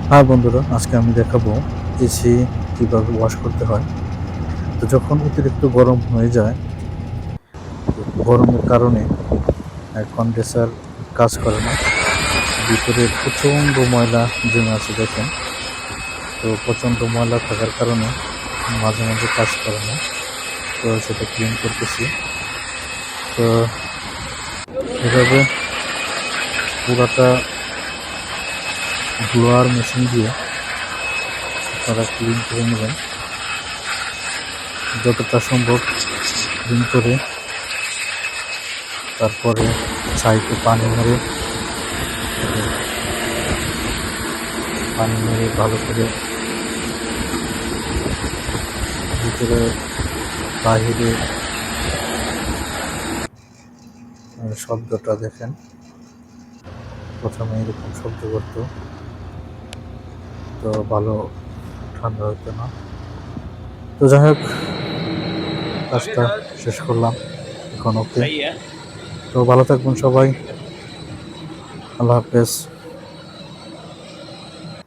হ্যাঁ বন্ধুরা, আজকে আমি দেখাবো এসি কিভাবে ওয়াশ করতে হয়। তো যখন অতিরিক্ত গরম হয়ে যায়, তো গরমের কারণে কন্ডেন্সার কাজ করে না, ভিতরে প্রচণ্ড ময়লা জমে আছে দেখেন। তো প্রচণ্ড ময়লা থাকার কারণে মাঝে মাঝে কাজ করে না। তো সেটা ক্লিন করতেছি। তো এভাবে পুরাটা ব্লোয়ার মেশিন দিয়ে আপনারা ক্লিন করে নেবেন, যতটা সম্ভব ক্লিন করে তারপরে সাইডে পানি মেরে ভালো করে ভিতরে বাহিরে শব্দটা দেখেন। প্রথমে এরকম শব্দ করতো, তো ভালো ঠান্ডা হতো না। তো যাই হোক, কাজটা শেষ করলাম, এখন ওকে। তো ভালো থাকবেন সবাই, আল্লাহ হাফেজ।